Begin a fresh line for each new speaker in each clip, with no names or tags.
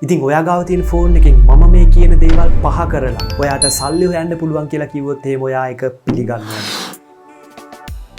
ඉතින් ඔයා ගාව තියෙන ෆෝන් එකෙන් මම මේ කියන දේවල් පහ කරලා ඔයාට සල්ලි හොයන්න පුළුවන් කියලා කිව්වොත් එහෙම ඔයා ඒක පිළිගන්නවා.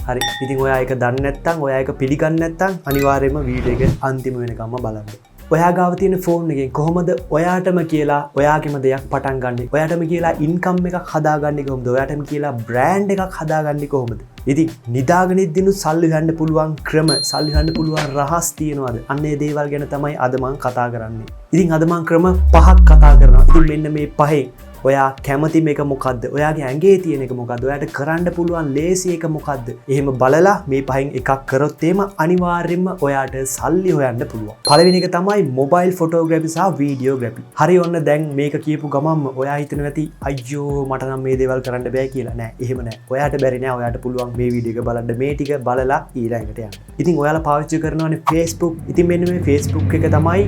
හරි. ඉතින් ඔයා ඒක දන්නේ නැත්නම් ඔයා ඒක පිළිගන්නේ නැත්නම් අනිවාර්යයෙන්ම වීඩියෝ එක අන්තිම වෙනකම්ම බලන්න. ඔයා ගාව තියෙන ෆෝන් එකෙන් කොහොමද ඔයාටම කියලා ඔයාගේම දෙයක් පටන් ගන්නෙ? ඔයාටම කියලා ඉන්කම් එකක් හදාගන්නේ කොහොමද? ඔයාටම කියලා බ්‍රෑන්ඩ් එකක් හදාගන්නේ කොහොමද? ඉතින් නිදාගෙන ඉඳිනු සල්ලි ගන්න පුළුවන් ක්‍රම, සල්ලි ගන්න පුළුවන් රහස් තියෙනවද? අන්න ඒ දේවල් ගැන තමයි අද මම කතා කරන්නේ. ඉතින් අද මම ක්‍රම 5ක් කතා කරනවා. ඉතින් මෙන්න මේ පහෙන් ඔයා කැමති මේක මොකද්ද? ඔයාගේ ඇඟේ තියෙන එක මොකද්ද? ඔයාට කරන්න පුළුවන් ලේසි එක මොකද්ද? එහෙම බලලා මේ පහෙන් එකක් කරොත් එහෙම අනිවාර්යයෙන්ම ඔයාට සල්ලි හොයන්න පුළුවන්. පළවෙනි එක තමයි මොබයිල් ෆොටෝග්‍රැෆි සහ වීඩියෝග්‍රැෆි. හරි ඔන්න දැන් මේක කියපු ගමන්ම ඔයා හිතනවා ඇති අයියෝ මට නම් මේ දේවල් කරන්න බෑ කියලා. නෑ එහෙම නෑ. ඔයාට බැරි නෑ. ඔයාට පුළුවන් මේ වීඩියෝ එක බලන්න මේ ටික බලලා ඊළඟට යන්න. ඉතින් ඔයාලා පාවිච්චි කරනවානේ Facebook. ඉතින් මෙන්න මේ Facebook එක තමයි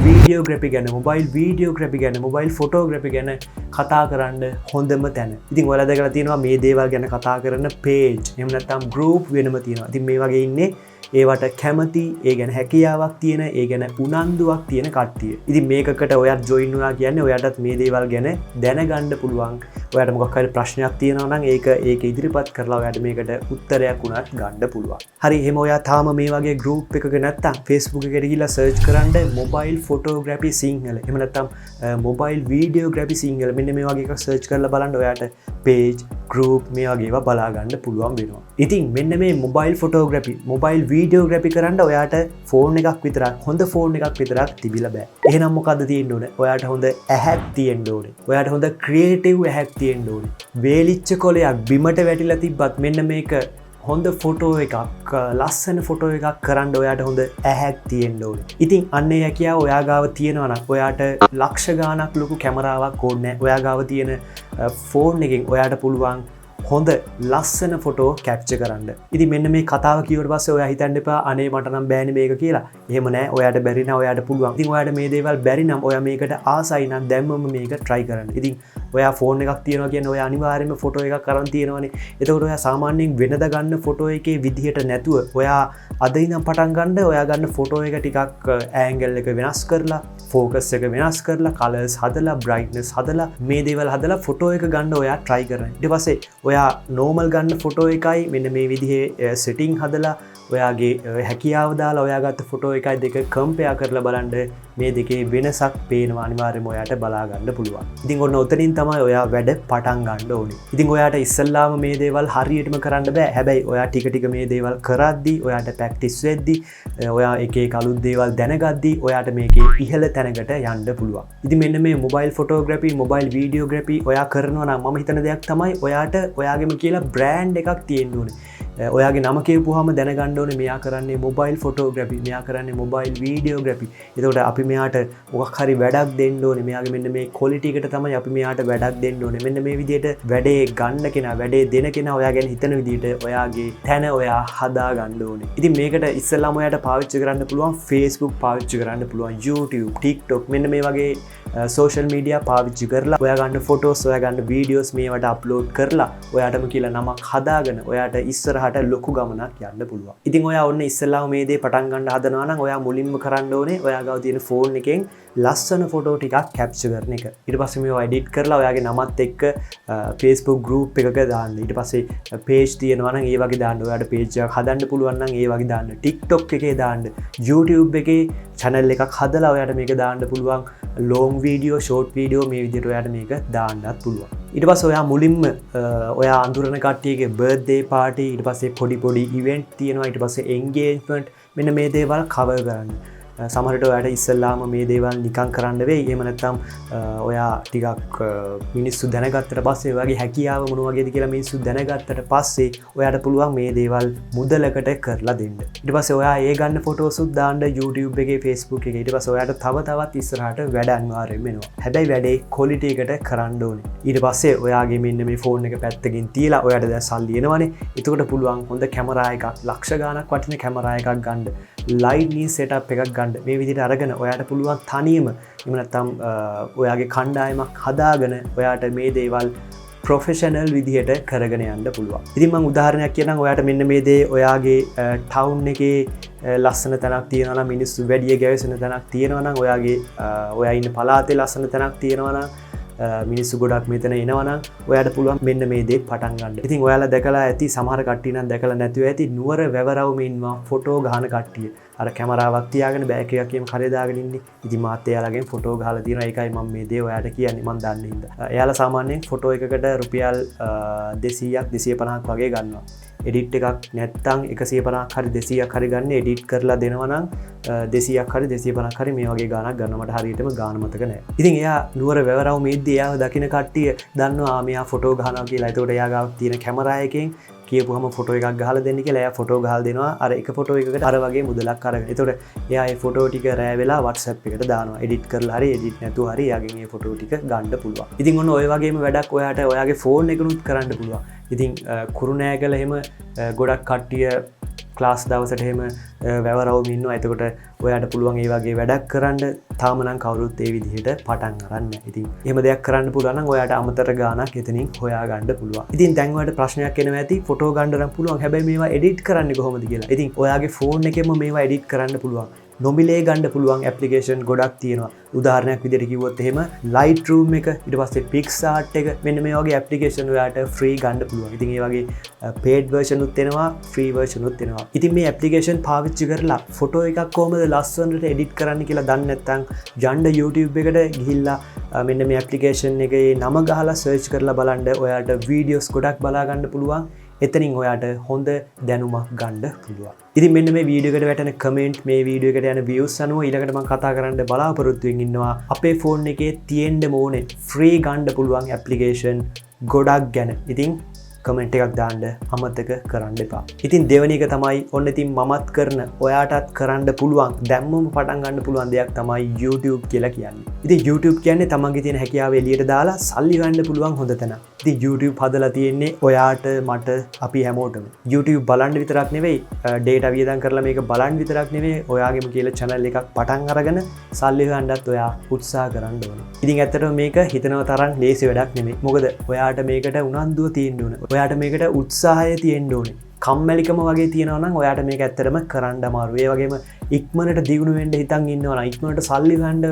වීඩියෝග්‍රැෆි ගැන, මොබයිල් වීඩියෝග්‍රැෆි ගැන, මොබයිල් ෆොටෝග්‍රැෆි ගැන කතා කරන්න හොඳම තැන. ඉතින් ඔයාලා දැකලා තියෙනවා මේ දේවල් ගැන කතා කරන පේජ් එහෙම නැත්නම් ගෲප් වෙනම තියෙනවා. ඉතින් මේ වගේ ඉන්නේ ඒවට කැමති, ඒ ගැන හැකියාවක් තියෙන, ඒ ගැන උනන්දුවක් තියෙන කට්ටිය. ඉතින් මේකකට ඔයාත් ජොයින් වුණා කියන්නේ ඔයාටත් මේ දේවල් ගැන දැනගන්න පුළුවන්. ඔයාට මොකක් හරි ප්‍රශ්නයක් තියෙනවා නම් ඒක ඉදිරිපත් කරලා ඔයාට මේකට උත්තරයක් උනත් ගන්න පුළුවන්. හරි එහෙම ඔයා තාම මේ වගේ ගෲප් එකක නැත්නම් Facebook එකට ගිහලා සර්ච් කරන්න මොබයිල් ෆොටෝග්‍රැෆි සිංහල. එහෙම නැත්නම් මොබයිල් වීඩියෝග්‍රැෆි සිංහල. මෙන්න මේ වගේ එකක් සර්ච් කරලා බලන්න ඔයාට පේජ්, ගෲප් මේ වගේ ඒවා බලා ගන්න පුළුවන් වෙනවා. ඉතින් මෙන්න මේ මොබයිල් ෆොටෝග්‍රැෆි, මොබයිල් වීඩියෝග්‍රැෆි කරන්න ඔයාට ෆෝන් එකක් විතරක්, හොඳ ෆෝන් එකක් විතරක් තිබිලා බෑ. එහෙනම් මොකද්ද තියෙන්න ඕනේ? ඔයාට හොඳ ඇහැක් තියෙන්න ඕනේ. ඔයාට හොඳ ක්‍රියේටිව් ඇහැක් තියෙන්න ඕනේ. වේලිච්ච කොලයක් බිමට වැටිලා තිබ්බත් මෙන්න මේක හොඳ ෆොටෝ එකක්, ලස්සන ෆොටෝ එකක් කරන්න ඔයාට හොඳ ඇහැක් තියෙන්න ඕනේ. ඉතින් අන්න ඒ හැකියාව ඔයා ගාව තියෙනවා නම් ඔයාට ලක්ෂ ගාණක් ලොකු කැමරාවක් ඕනේ නැහැ. ඔයා ගාව තියෙන ෆෝන් එකෙන් ඔයාට පුළුවන් හොඳ ලස්සන ෆොටෝ කැප්චර් කරන්න. ඉතින් මෙන්න මේ කතාව කිව්වට පස්සේ ඔයා හිතන්න එපා අනේ මට නම් බෑනේ මේක කියලා. එහෙම නෑ. ඔයාට බැරි නම් ඔයාට පුළුවන්. ඉතින් ඔයාට මේ දේවල් බැරි නම් ඔයා මේකට ආසයි නම් දැම්මම මේක try කරන්න. ඉතින් ඔයා ෆෝන් එකක් තියෙනවා කියන්නේ ඔයා අනිවාර්යයෙන්ම ෆොටෝ එකක් අරන් තියෙනවනේ. එතකොට ඔයා සාමාන්‍යයෙන් වෙනද ගන්න ෆොටෝ එකේ විදිහට නැතුව ඔයා අද ඉඳන් පටන් ගන්න ඔයා ගන්න ෆොටෝ එක ටිකක් ඇන්ගල් එක වෙනස් කරලා, ෆෝකස් එක වෙනස් කරලා, කලර්ස් හදලා, බ්‍රයිට්නස් හදලා, මේ දේවල් හදලා ෆොටෝ එක ගන්න ඔයා try කරන්න. ඊට පස්සේ ඔයා නෝමල් ගන්න ෆොටෝ එකයි මෙන්න මේ විදිහේ සෙටිං හදලා ඔයාගේ හැකියාව දාලා ඔයා ගත්ත ෆොටෝ එකයි දෙක කම්පෙයාර් කරලා බලන්න මේ දෙකේ වෙනසක් පේනවා. අනිවාර්යයෙන්ම ඔයාට බලා ගන්න පුළුවන්. ඉතින් ඔන්න ඔතනින් තමයි ඔයා වැඩ පටන් ගන්න ඕනේ. ඉතින් ඔයාට ඉස්සල්ලාම මේ දේවල් හරියටම කරන්න බෑ. හැබැයි ඔයා ටික ටික මේ දේවල් කරද්දී ඔයාට ප්‍රැක්ටිස් වෙද්දී ඔයා එක එක අලුත් දේවල් දැනගද්දී ඔයාට මේකේ ඉහළ තැනකට යන්න පුළුවන්. ඉතින් මෙන්න මේ මොබයිල් ෆොටෝග්‍රැෆි, මොබයිල් වීඩියෝග්‍රැෆි ඔයා කරනවා නම් මම හිතන දෙයක් තමයි ඔයාට ඔයාගේම කියලා බ්‍රෑන්ඩ් එකක් තියෙන්න ඕනේ. ඔයාගේ නම කියවුවාම දැනගන්න ඕනේ මෙයා කරන්නේ මොබයිල් ෆොටෝග්‍රැෆි, මෙයා කරන්නේ මොබයිල් වීඩියෝග්‍රැෆි. එතකොට අපි මෙයාට මොකක් හරි වැඩක් දෙන්න ඕනේ. මෙයාගේ මෙන්න මේ ක්වොලිටි එකට තමයි අපි මෙයාට වැඩක් දෙන්න ඕනේ. මෙන්න මේ විදිහට වැඩේ ගන්න කෙනා, වැඩේ දෙන කෙනා ඔයා ගැන හිතන විදිහට ඔයාගේ තැන ඔයා හදා ගන්න ඕනේ. ඉතින් මේකට ඉස්සෙල්ලාම ඔයාට පාවිච්චි කරන්න පුළුවන් Facebook, පාවිච්චි කරන්න පුළුවන් YouTube, TikTok මෙන්න මේ වගේ සෝෂල් මීඩියා පාවිච්චි කරලා ඔයා ගන්න ෆොටෝස්, ඔයා ගන්න වීඩියෝස් මේවට අප්ලෝඩ් කරලා ඔයාටම කියලා නමක් හදාගෙන ඔයාට ඉස්සරහට ලොකු ගමනක් යන්න පුළුවන්. ඉතින් ඔයා ඔන්න ඉස්සෙල්ලාම මේ දේ පටන් ගන්න හදනවා නම් ඔයා මුලින්ම කරන්න ඕනේ ඔයා ගාව තියෙන ෆෝන් එකෙන් ලස්සන ෆොටෝ ටිකක් කැප්චර් කරන එක. ඊට පස්සේ මේවා එඩිට් කරලා ඔයාගේ නමත් එක්ක Facebook group එකක දාන්න. ඊට පස්සේ page තියෙනවා නම් ඒ වගේ දාන්න. ඔයාට page එකක් හදන්න පුළුවන් නම් ඒ වගේ දාන්න. TikTok එකේ දාන්න. YouTube එකේ channel එකක් හදලා ඔයාට මේක දාන්න පුළුවන්. long video, short video මේ විදිහට ඔයාට මේක දාන්නත් පුළුවන්. ඊට පස්සේ ඔයා මුලින්ම ඔයා අඳුරන කට්ටියගේ birthday party, ඊට පස්සේ පොඩි event තියෙනවා, ඊට පස්සේ engagement මෙන්න මේ දේවල් cover කරන්න. සමහරට ඔයාට ඉස්සල්ලාම මේ දේවල් නිකන් කරන්න වෙයි. එහෙම නැත්නම් ඔයා ටිකක් මිනිස්සු දැනගත්තට පස්සේ ඔයාගේ හැකියාව මොන වගේද කියලා මිනිස්සු දැනගත්තට පස්සේ ඔයාට පුළුවන් මේ දේවල් මුදලකට කරලා දෙන්න. ඊට පස්සේ ඔයා ඒ ගන්න ෆොටෝස් උත් දාන්න YouTube එකේ, Facebook එකේ. ඊට පස්සේ ඔයාට තවත් ඉස්සරහට වැඩ අනිවාර්යයෙන්ම එනවා. හැබැයි වැඩේ ක්වොලිටි එකට කරන්න ඕනේ. ඊට පස්සේ ඔයාගේ මෙන්න මේ ෆෝන් එක පැත්තකින් තියලා ඔයාට දැන් සල්ලි එනවනේ. එතකොට පුළුවන් හොඳ කැමරා එකක්, ලක්ෂ ගාණක් වටින කැමරා එකක් ගන්න. lightning setup එකක් ගන්න. මේ විදිහට අරගෙන ඔයාට පුළුවන් තනියම එහෙම නැත්නම් ඔයාගේ කණ්ඩායමක් හදාගෙන ඔයාට මේ දේවල් ප්‍රොෆෙෂනල් විදිහට කරගෙන යන්න පුළුවන්. ඉතින් මම උදාහරණයක් කියන්නම්. ඔයාට මෙන්න මේ දේ ඔයාගේ ටවුන් එකේ ලස්සන තැනක් තියෙනවා නම්, මිනිස්සු වැඩි ගැවසෙන තැනක් තියෙනවා නම්, ඔයා ඉන්න පළාතේ ලස්සන තැනක් තියෙනවා නම්, මිනිස්සු ගොඩක් මෙතන එනවනම් ඔයාට පුළුවන් මෙන්න මේ දේ පටන් ගන්න. ඉතින් ඔයාලා දැකලා ඇති, සමහර කට්ටිය නම් දැකලා නැතුව ඇති, නුවර වැවරවුම ඉන්නවා ෆොටෝ ගහන කට්ටිය. අර කැමරාවක් තියාගෙන බෑග් එකක් කියම කරේ දාගෙන ඉන්නේ. ඉතින් මාත් එයාලගෙන් ෆොටෝ ගහලා තියෙනවා. ඒකයි මම මේ දේ ඔයාට කියන්නේ, මම දන්නේ හින්දා. එයාලා සාමාන්‍යයෙන් ෆොටෝ එකකට රුපියල් 200ක් 250ක් වගේ ගන්නවා. එඩිට් එකක් නැත්තම් 150ක් හරි 200ක් හරි ගන්න. එඩිට් කරලා දෙනවා නම් 200ක් හරි 250ක් හරි මේ වගේ ගාණක් ගන්නවා. මට හරියටම ගාණ මතක නැහැ. ඉතින් එයා නුවර වැවරවුම ඉද්දී එයාව දකින්න කට්ටිය දන්නවා මෙයා ෆොටෝ ගහනවා කියලා. ඒතකොට එයා ගාව තියෙන කැමරා එකෙන් කියපුවම ෆොටෝ එකක් ගහලා දෙන්න කියලා එයා ෆොටෝ ගහලා දෙනවා. අර එක ෆොටෝ එකකට අර වගේ මුදලක් අරගෙන. ඒතකොට එයා ඒ ෆොටෝ ටික රෑ වෙලා WhatsApp එකට දානවා. එඩිට් කරලා හරි එඩිට් නැතුව හරි එයාගෙන් ඒ ෆොටෝ ටික ගන්න පුළුවන්. ඉතින් ඔන්න ඔය වගේම වැඩක් ඔයාට ඔයාගේ ෆෝන් එකනුත් කරන්න පුළුවන්. ඉතින් කුරුණෑගල එහෙම ගොඩක් කට්ටිය ක්ලාස් දවසට එහෙම වැවරවුම ඉන්නවා. එතකොට ඔයාට පුළුවන් ඒ වගේ වැඩක් කරන්න. තාම නම් කවුරුත් ඒ විදිහට පටන් අරන් නැහැ. ඉතින් එහෙම දෙයක් කරන්න පුළුවන් නම් ඔයාට අමතර ගාණක් එතනින් හොයා ගන්න පුළුවන්. ඉතින් දැන් ඔයාට ප්‍රශ්නයක් එනවා ඇති, ෆොටෝ ගන්න නම් පුළුවන්. හැබැයි මේවා එඩිට් කරන්නේ කොහොමද කියලා. ඉතින් ඔයාගේ ෆෝන් එකෙන්ම මේවා එඩිට් කරන්න පුළුවන්. නොමිලේ ගන්න පුළුවන් ඇප්ලිකේෂන් ගොඩක් තියෙනවා. උදාහරණයක් විදිහට කිව්වොත් එහෙම Lightroom එක, ඊට පස්සේ PixArt එක, මෙන්න මේ වගේ ඇප්ලිකේෂන් ඔයාට ෆ්‍රී ගන්න පුළුවන්. ඉතින් ඒ වගේ paid version උත් එනවා, free version උත් එනවා. ඉතින් මේ ඇප්ලිකේෂන් පාවිච්චි කරලා ෆොටෝ එකක් කොහොමද ලස්සනට එඩිට් කරන්න කියලා දන්නේ නැත්නම් යන්න YouTube එකට ගිහිල්ලා මෙන්න මේ ඇප්ලිකේෂන් එකේ නම ගහලා search කරලා බලන්න ඔයාට වීඩියෝස් ගොඩක් බලා ගන්න පුළුවන්. එතනින් ඔයාට හොඳ දැනුමක් ගන්න පුළුවන්. ඉතින් මෙන්න මේ වීඩියෝ එකට වැටෙන කමෙන්ට්, මේ වීඩියෝ එකට යන views අනුව ඊළඟට මම කතා කරන්න බලාපොරොත්තු වෙමින් ඉන්නවා අපේ ෆෝන් එකේ තියෙන්න ඕනේ ෆ්‍රී ගන්න පුළුවන් ඇප්ලිකේෂන් ගොඩක් ගැන. ඉතින් කමෙන්ට් එකක් දාන්න අමතක කරන්න එපා. ඉතින් දෙවෙනි එක තමයි ඔන්න ඉතින් මමත් කරන, ඔයාටත් කරන්න පුළුවන්, දැම්මම පටන් ගන්න පුළුවන් දෙයක් තමයි YouTube කියලා කියන්නේ. ඉතින් YouTube කියන්නේ තමන්ගේ තියෙන හැකියාව එළියට දාලා සල්ලි ගන්න පුළුවන් හොඳ තැන. ඉතින් YouTube හදලා තියෙන්නේ ඔයාට, මට, අපි හැමෝටම. YouTube බලන්න විතරක් නෙවෙයි, data වියදම් කරලා මේක බලන්න විතරක් නෙවෙයි, ඔයාගේම කියලා channel එකක් පටන් අරගෙන සල්ලි ගන්නත් ඔයා උත්සාහ කරන්න ඕනේ. ඉතින් ඇත්තටම මේක හිතනව තරම් ලේසි වැඩක් නෙමෙයි. මොකද ඔයාට මේකට උනන්දුව තියෙන්න ඕනේ. ඔයාට මේකට උත්සාහය තියෙන්න ඕනේ. කම්මැලිකම වගේ තියෙනවා නම් ඔයාට මේක ඇත්තටම කරන්න අමාරුයි. ඒ වගේම ඉක්මනට දියුණු වෙන්න හිතන් ඉන්නවා නම්, ඉක්මනට සල්ලි ගන්න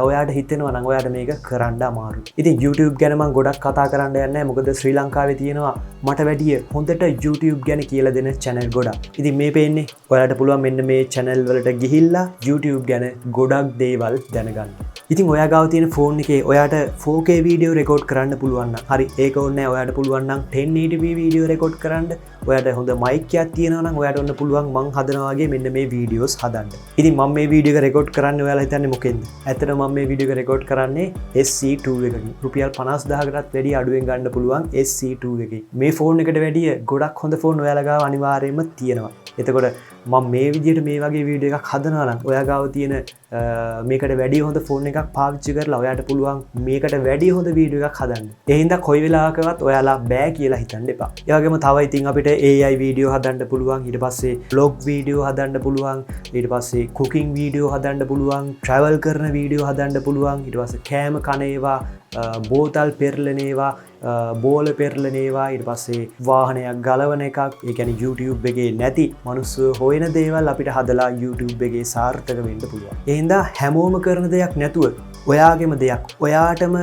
ඔයාට හිතෙනවා නම් ඔයාට මේක කරන්න අමාරුයි. ඉතින් YouTube ගැන මම ගොඩක් කතා කරන්න යන්නේ නැහැ. මොකද ශ්‍රී ලංකාවේ තියෙනවා මට වැඩිය හොඳට YouTube ගැන කියලා දෙන channel ගොඩක්. ඉතින් මේ පේන්නේ ඔයාලට පුළුවන් මෙන්න මේ channel වලට ගිහිල්ලා YouTube ගැන ගොඩක් දේවල් දැනගන්න. ඉතින් ඔයා ගාව තියෙන ෆෝන් එකේ ඔයාට 4K වීඩියෝ රෙකෝඩ් කරන්න පුළුවන් නම් හරි. ඒක ඕනේ නැහැ. ඔයාට පුළුවන් නම් 1080p වීඩියෝ රෙකෝඩ් කරන්න. ඔයාට හොඳ මයික් එකක් තියෙනවා නම් ඔයාට ඔන්න පුළුවන් මං හදනවා වගේ මෙන්න මේ වීඩියෝස් හදන්න. ඉතින් මම මේ වීඩියෝ එක රෙකෝඩ් කරන්නේ ඔයාලා හිතන්නේ මොකෙන්ද? ඇත්තටම මම මේ වීඩියෝ එක රෙකෝඩ් කරන්නේ SC2 එකකින්. රුපියල් 50000කටත් වැඩි අඩුවෙන් ගන්න පුළුවන් SC2 එකකින්. මේ ෆෝන් එකට වැඩිය ගොඩක් හොඳ ෆෝන් ඔයාලා ගාව අනිවාර්යයෙන්ම තියෙනවා. එතකොට මම මේ විදිහට මේ වගේ වීඩියෝ එකක් හදනවා නම් ඔයා ගාව තියෙන මේකට වැඩි හොඳ ෆෝන් එකක් පාවිච්චි කරලා ඔයාට පුළුවන් මේකට වැඩි හොඳ වීඩියෝ එකක් හදන්න. ඒ හින්දා කොයි වෙලාවකවත් ඔයාලා බෑ කියලා හිතන්න එපා. ඒ වගේම තව ඉතින් අපිට AI වීඩියෝ හදන්න පුළුවන්, ඊට පස්සේ vlog වීඩියෝ හදන්න පුළුවන්, ඊට පස්සේ cooking වීඩියෝ හදන්න පුළුවන්, travel කරන වීඩියෝ හදන්න පුළුවන්, ඊට පස්සේ කෑම කන ඒවා, බෝතල් පෙරලන ඒවා, බෝල පෙරලන ඒවා, ඊට පස්සේ වාහනයක් ගලවන එකක්. ඒ කියන්නේ YouTube එකේ නැති මිනිස්සු හොයන දේවල් අපිට හදලා YouTube එකේ සාර්ථක වෙන්න පුළුවන්. ඒ හින්දා හැමෝම කරන දෙයක් නැතුව ඔයාගේම දෙයක්, ඔයාටම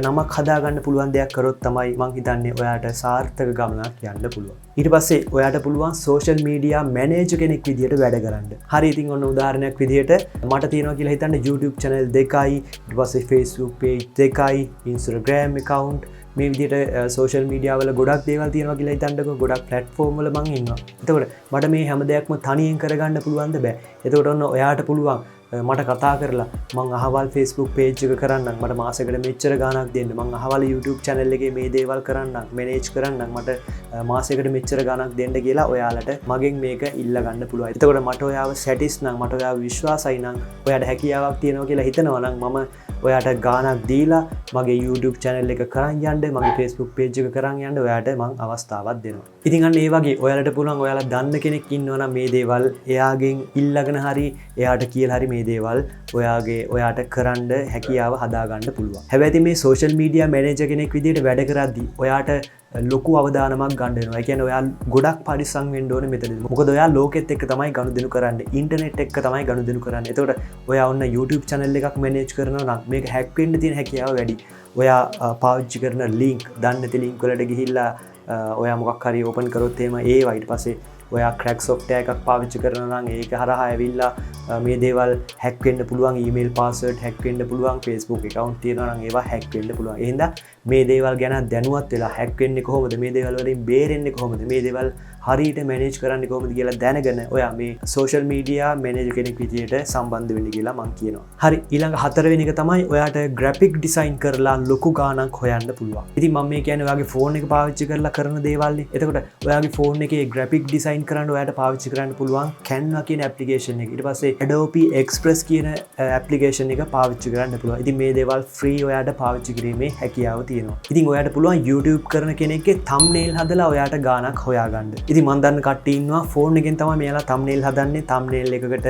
නමක් හදාගන්න පුළුවන් දෙයක් කරොත් තමයි මං හිතන්නේ ඔයාට සාර්ථක ගමනක් යන්න පුළුවන්. ඊට පස්සේ ඔයාට පුළුවන් සෝෂල් මීඩියා මැනේජර් කෙනෙක් විදිහට වැඩ කරන්න. හරි. ඉතින් ඔන්න උදාහරණයක් විදිහට මට තියෙනවා කියලා හිතන්න YouTube channel 2යි, ඊට පස්සේ Facebook page 2යි, Instagram account, මේ විදිහට සෝෂල් මීඩියා වල ගොඩක් දේවල් තියෙනවා කියලා හිතන්නකෝ. ගොඩක් platform වල මං ඉන්නවා. එතකොට මට මේ හැම දෙයක්ම තනියෙන් කරගන්න පුළුවන්ද? බෑ. එතකොට ඔන්න ඔයාට පුළුවන් මට කතා කරලා මං අහවල් Facebook page එක කරන්නම්, මට මාසෙකට මෙච්චර ගාණක් දෙන්න, මං අහවල් YouTube channel එකේ මේ දේවල් කරන්නම්, manage කරන්නම්, මට මාසෙකට මෙච්චර ගාණක් දෙන්න කියලා ඔයාලට මගෙන් මේක ඉල්ල ගන්න පුළුවන්. එතකොට මට ඔයාව සැටිස් නම්, මට ඔයාව විශ්වාසයි නම්, ඔයාට හැකියාවක් තියෙනවා කියලා හිතනවා නම් මම ඔයාට ගාණක් දීලා මගේ YouTube channel එක කරන් යන්න, මගේ Facebook page එක කරන් යන්න ඔයාට මං අවස්ථාවක් දෙනවා. ඉතින් අන්න ඒ වගේ ඔයාලට පුළුවන් ඔයාලා දන්න කෙනෙක් ඉන්නවා නම් මේ දේවල් එයාගෙන් ඉල්ලගෙන හරි එයාට කියලා හරි මේ මේ දේවල් ඔයාට කරන්න හැකියාව හදාගන්න පුළුවන්. හැබැයි මේ සෝෂල් මීඩියා මැනේජර් කෙනෙක් විදිහට වැඩ කරද්දී ඔයාට ලොකු අවදානමක් ගන්නවා. ඒ කියන්නේ ඔයා ගොඩක් පරිස්සම් වෙන්න ඕනේ මෙතනදී. මොකද ඔයා ලෝකෙත් එක්ක තමයි ගනුදෙනු කරන්නේ. ඉන්ටර්නෙට් එක්ක තමයි ගනුදෙනු කරන්නේ. එතකොට ඔයා ඔන්න YouTube channel එකක් manage කරනවා නම් මේක hack වෙන්න තියෙන හැකියාව වැඩි. ඔයා පාවිච්චි කරන link දන්නේ නැති link වලට ගිහිල්ලා ඔයා මොකක් හරි open කරොත් එහෙම ඒවා ඊට පස්සේ ඔයා crack software එකක් පාවිච්චි කරනවා නම් ඒක හරහා ඇවිල්ලා මේ දේවල් hack වෙන්න පුළුවන්. email password hack වෙන්න පුළුවන්. Facebook account තියෙනවා නම් ඒවා hack වෙන්න පුළුවන්. ඒ හින්දා මේ දේවල් ගැන දැනුවත් වෙලා hack වෙන්නේ කොහොමද? මේ දේවල් වලින් බේරෙන්නේ කොහොමද? මේ දේවල් හරියට මැනේජ් කරන්නේ කොහොමද කියලා දැනගෙන ඔයා මේ සෝෂල් මීඩියා මැනේජර් කෙනෙක් විදියට සම්බන්ධ වෙන්න කියලා මම කියනවා. හරි, ඊළඟ හතරවෙනි එක තමයි ඔයාට ග්‍රැෆික් ඩිසයින් කරලා ලොකු ගාණක් හොයන්න පුළුවන්. ඉතින් මම මේ කියන්නේ ඔයාගේ ෆෝන් එක පාවිච්චි කරලා කරන දේවල්නේ. එතකොට ඔයාගේ ෆෝන් එකේ ග්‍රැෆික් ඩිසයින් කරන්න ඔයාට පාවිච්චි කරන්න පුළුවන් Canva කියන ඇප්ලිකේෂන් එක. ඊට පස්සේ Adobe Express කියන ඇප්ලිකේෂන් එක පාවිච්චි කරන්න පුළුවන්. ඉතින් මේ දේවල් ෆ්‍රී ඔයාට පාවිච්චි කිරීමේ හැකියාව තියෙනවා. ඉතින් ඔයාට පුළුවන් YouTube කරන කෙනෙක්ගේ thumbnail හදලා ඔයාට ගාණක් හොයාගන්න. ඉතින් මම දන්න කට්ටිය ඉන්නවා ෆෝන් එකෙන් තමයි මෙයාලා thumbnail හදන්නේ. thumbnail එකකට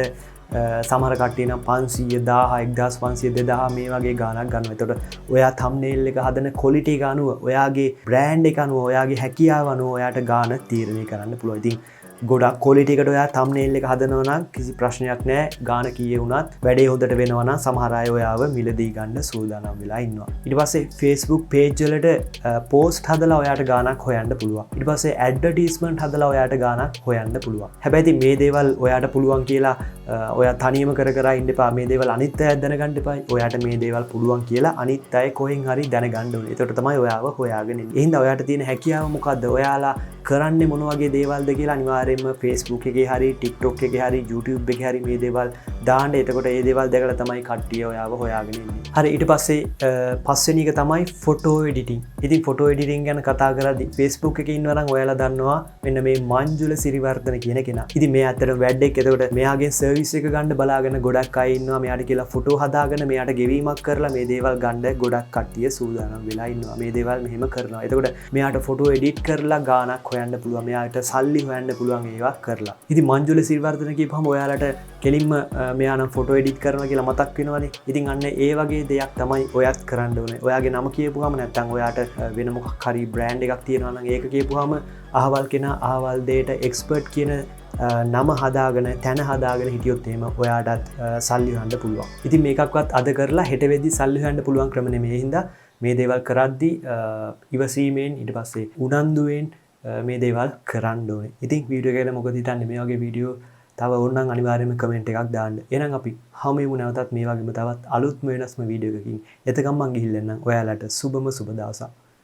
සමහර කට්ටිය නම් 500 1000 1500 2000 මේ වගේ ගාණක් ගන්නවා. එතකොට ඔයා thumbnail එක හදන quality එක අනුව ඔයාගේ brand එක අනුව ඔයාගේ හැකියාව අනුව ඔයාට ගාණ තීරණය කරන්න පුළුවන්. ඉතින් ගොඩක් quality එකට ඔයා thumbnail එක හදනවා නම් කිසි ප්‍රශ්නයක් නැහැ. ගාණ කීයේ වුණත් වැඩේ හොඳට වෙනවා නම් සමහර අය ඔයාව මිලදී ගන්න සූදානම් වෙලා ඉන්නවා. ඊට පස්සේ Facebook page වලට post හදලා ඔයාට ගාණක් හොයන්න පුළුවන්. ඊට පස්සේ advertisement හදලා ඔයාට ගාණක් හොයන්න පුළුවන්. හැබැයි ඉතින් මේ දේවල් ඔයාට පුළුවන් කියලා ඔයා තනියම කර ඉන්න එපා. මේ දේවල් අනිත් අය දැනගන්න එපා. ඔයාට මේ දේවල් පුළුවන් කියලා අනිත් අය කොහෙන් හරි දැනගන්න ඕනේ. ඒකට තමයි ඔයාව හොයාගෙන ඉන්නේ. එහෙනම් ඔයාට තියෙන හැකියාව මොකද්ද? ඔයාලා කරන්නේ මොන වගේ දේවල්ද කියලා අනිවාර්යයෙන්ම Facebook එකේ හරි TikTok එකේ හරි YouTube එකේ හරි මේ දේවල් දාන්න. එතකොට මේ දේවල් දැකලා තමයි කට්ටිය ඔයාව හොයාගෙන ඉන්නේ. හරි, ඊට පස්සේ පස්වෙනි එක තමයි ෆොටෝ එඩිටිං. ඉතින් ෆොටෝ එඩිටිං ගැන කතා කරද්දී Facebook එකේ ඉන්නවා නම් ඔයාලා දන්නවා මෙන්න මේ මංජුල සිරිවර්ධන කියන කෙනා. ඉතින් මේ ඇත්තටම වැඩක්. එතකොට මෙයාගෙන් සර්විස් එක ගන්න බලාගෙන ගොඩක් අය ඉන්නවා. මෙයාට කියලා ෆොටෝ හදාගෙන මෙයාට ගෙවීමක් කරලා මේ දේවල් ගන්න ගොඩක් කට්ටිය සූදානම් වෙලා ඉන්නවා. මේ දේවල් මෙහෙම කරනවා. එතකොට මෙයාට ෆොටෝ එඩිට් කරලා ගාණක් හොයන්න පුළුවන්. මෙයාට සල්ලි හොයන්න පුළුවන් ඒවා කරලා. ඉතින් මංජුල සිරිවර්ධන කියපුවම ඔයාලට කෙලින්ම මෙයා නම් ෆොටෝ එඩිට් කරනවා කියලා මතක් වෙනවනේ. ඉතින් අන්න ඒ වගේ දෙයක් තමයි ඔයත් කරන්න ඕනේ. ඔයාගේ නම කියපුවාම නැත්නම් ඔයාට වෙන මොකක් හරි බ්‍රෑන්ඩ් එකක් තියෙනවා නම් ඒක කියපුවාම අහවල් කෙනා අහවල් දෙයට එක්ස්පර්ට් කියන නම හදාගෙන තැන හදාගෙන හිටියොත් එහෙම ඔයාටත් සල්ලි හොයන්න පුළුවන්. ඉතින් මේකක්වත් අද කරලා හෙට වෙද්දි සල්ලි හොයන්න පුළුවන් ක්‍රම නෙමෙයි. හින්දා මේ දේවල් කරද්දී ඉවසීමෙන් ඊට පස්සේ උනන්දුවෙන් මේ දේවල් කරන්න ඕනේ. ඉතින් වීඩියෝ එක ගැන මොකද හිතන්නේ? මේ වගේ වීඩියෝ තව ඕනනම් අනිවාර්යයෙන්ම කමෙන්ට් එකක් දාන්න. එහෙනම් අපි හමුවෙමු නැවතත් මේ වගේම තවත් අලුත්ම වෙනස්ම වීඩියෝ එකකින්. එතකම් මං ගිහිල්ලා එන්නම්. ඔයාලට සුබම සුබ දවසක්.